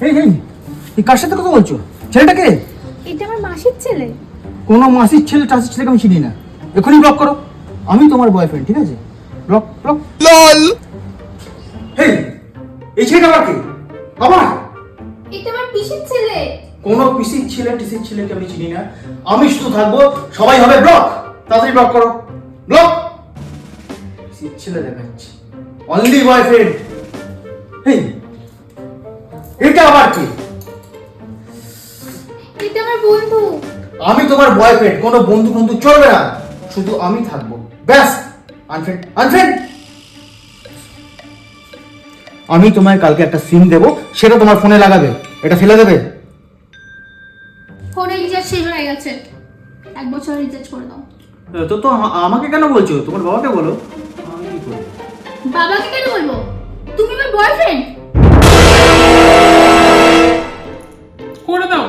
এই এই এই কার সাথে কথা বলছো? ছেলেটাকে? এটা আমার মাসির ছেলে। কোনো মাসির ছেলে টাসির ছেলেকে আমি চিনি না, এখনই ব্লক করো। আমি তোমার বয়ফ্রেন্ড, ঠিক আছে? Block block. লল। হেই, এই ছেলেটা আবার কে? আবার এটা আমার পিসির ছেলে। কোনো পিসির ছেলে টিসির ছেলেকে আমি চিনি না, আমি শুধু থাকবো, সবাই হবে ব্লক। তাড়াতাড়ি ব্লক করো, ব্লক। পিসির ছেলে দেখাচ্ছে, অনলি বয়ফ্রেন্ড। হেই, এটা আবার কে? এটা আমার বন্ধু। আমি তোমার বয়ফ্রেন্ড, কোনো বন্ধু বন্ধু চলবে না, শুধু আমি থাকবো, ব্যাস। Unfriend unfriend. আমি তোমায় কালকে একটা সিম দেবো, সেটা তোমার ফোনে লাগাবে, এটা ফেলে দেবে। ফোনে রিচার্জ শেষ হয়ে গেছে, 1 বছর রিচার্জ করে দাও। তো তো আমাকে কেন বলছো? তোমার বাবাকে বলো। আমি কি করব? বাবাকে কেন বলবো? তুমি আমার বয়ফ্রেন্ড। করে দাও।